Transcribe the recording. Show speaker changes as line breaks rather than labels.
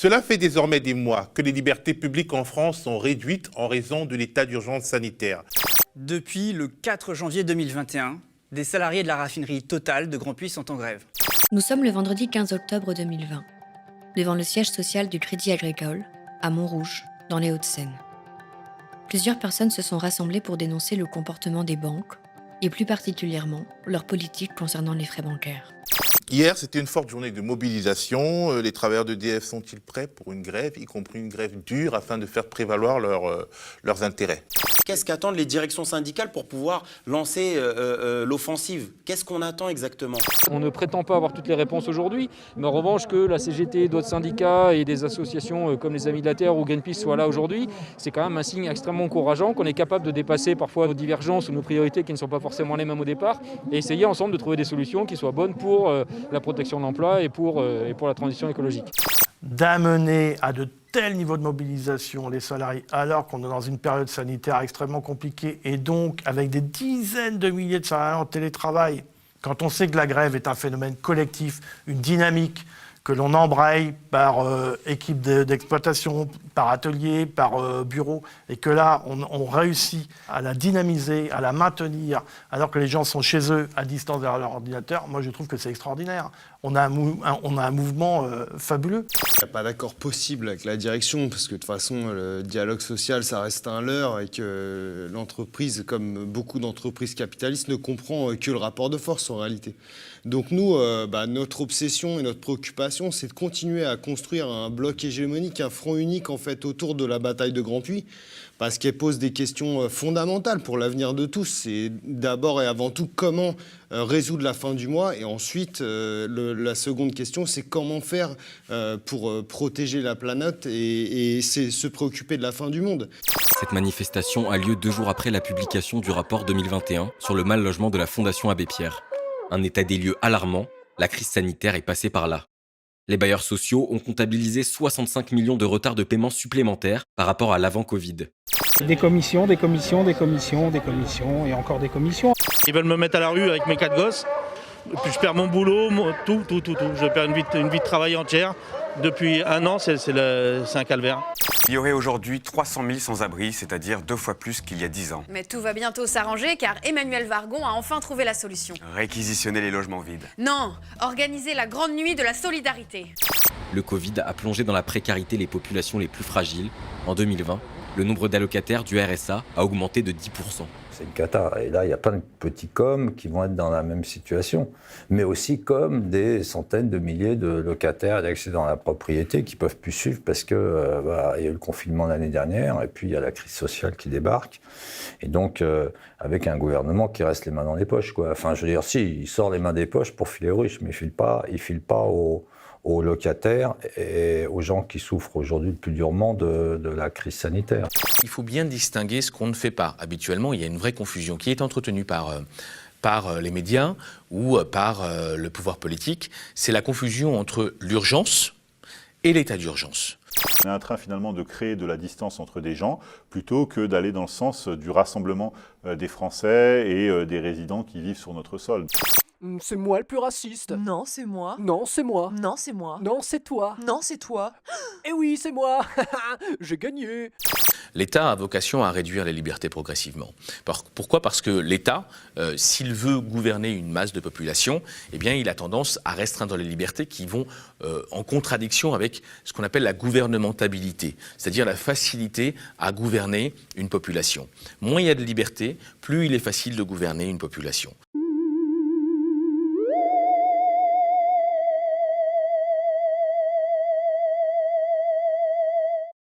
Cela fait désormais des mois que les libertés publiques en France sont réduites en raison de l'état d'urgence sanitaire.
Depuis le 4 janvier 2021, des salariés de la raffinerie Total de Grandpuits sont en grève.
Nous sommes le vendredi 15 octobre 2020, devant le siège social du Crédit Agricole, à Montrouge, dans les Hauts-de-Seine. Plusieurs personnes se sont rassemblées pour dénoncer le comportement des banques, et plus particulièrement leur politique concernant les frais bancaires.
Hier, c'était une forte journée de mobilisation. Les travailleurs d'EDF sont-ils prêts pour une grève, y compris une grève dure, afin de faire prévaloir leurs intérêts ?
Qu'est-ce qu'attendent les directions syndicales pour pouvoir lancer l'offensive? Qu'est-ce qu'on attend exactement?
On ne prétend pas avoir toutes les réponses aujourd'hui, mais en revanche que la CGT, d'autres syndicats et des associations comme les Amis de la Terre ou Greenpeace soient là aujourd'hui, c'est quand même un signe extrêmement encourageant qu'on est capable de dépasser parfois nos divergences ou nos priorités qui ne sont pas forcément les mêmes au départ et essayer ensemble de trouver des solutions qui soient bonnes pour la protection de l'emploi et pour la transition écologique.
D'amener à de tels niveaux de mobilisation les salariés alors qu'on est dans une période sanitaire extrêmement compliquée et donc avec des dizaines de milliers de salariés en télétravail, quand on sait que la grève est un phénomène collectif, une dynamique que l'on embraye par équipe d'exploitation, par atelier, par bureau, et que là, on réussit à la dynamiser, à la maintenir, alors que les gens sont chez eux, à distance derrière leur ordinateur, moi je trouve que c'est extraordinaire. On a un mouvement fabuleux.
Il n'y a pas d'accord possible avec la direction, parce que de toute façon, le dialogue social, ça reste un leurre, et que l'entreprise, comme beaucoup d'entreprises capitalistes, ne comprend que le rapport de force en réalité. Donc nous, notre obsession et notre préoccupation, c'est de continuer à construire un bloc hégémonique, un front unique en fait autour de la bataille de Grandpuits, parce qu'elle pose des questions fondamentales pour l'avenir de tous. C'est d'abord et avant tout comment résoudre la fin du mois, et ensuite la seconde question, c'est comment faire pour protéger la planète et c'est se préoccuper de la fin du monde.
Cette manifestation a lieu 2 jours après la publication du rapport 2021 sur le mal logement de la Fondation Abbé Pierre. Un état des lieux alarmant, la crise sanitaire est passée par là. Les bailleurs sociaux ont comptabilisé 65 millions de retards de paiement supplémentaires par rapport à l'avant-Covid.
Des commissions, des commissions, des commissions, des commissions et encore des commissions.
Ils veulent me mettre à la rue avec mes 4 gosses, puis je perds mon boulot, tout. Je perds une vie de travail entière. Depuis 1 an, c'est un calvaire.
Il y aurait aujourd'hui 300 000 sans-abri, c'est-à-dire 2 fois plus qu'il y a 10 ans.
Mais tout va bientôt s'arranger car Emmanuel Vargon a enfin trouvé la solution.
Réquisitionner les logements vides.
Non, organiser la grande nuit de la solidarité.
Le Covid a plongé dans la précarité les populations les plus fragiles. En 2020, le nombre d'allocataires du RSA a augmenté de 10%.
C'est une cata. Et là, il y a plein de petits coms qui vont être dans la même situation. Mais aussi comme des centaines de milliers de locataires d'accédants à la propriété qui ne peuvent plus suivre parce qu'il y a eu le confinement l'année dernière et puis il y a la crise sociale qui débarque. Et donc, avec un gouvernement qui reste les mains dans les poches, quoi. Enfin, je veux dire, si, il sort les mains des poches pour filer aux riches, mais il ne file pas aux locataires et aux gens qui souffrent aujourd'hui le plus durement de la crise sanitaire.
Il faut bien distinguer ce qu'on ne fait pas. Habituellement, il y a une vraie confusion qui est entretenue par les médias ou par le pouvoir politique. C'est la confusion entre l'urgence et l'état d'urgence.
On est en train finalement de créer de la distance entre des gens plutôt que d'aller dans le sens du rassemblement des Français et des résidents qui vivent sur notre sol.
C'est moi le plus raciste.
Non, c'est moi.
Non, c'est moi.
Non, c'est moi.
Non, c'est toi.
Non, c'est toi.
Eh oui, c'est moi. J'ai gagné.
L'État a vocation à réduire les libertés progressivement. Pourquoi ? Parce que l'État, s'il veut gouverner une masse de population, eh bien, il a tendance à restreindre les libertés qui vont en contradiction avec ce qu'on appelle la gouvernementabilité, c'est-à-dire la facilité à gouverner une population. Moins il y a de liberté, plus il est facile de gouverner une population.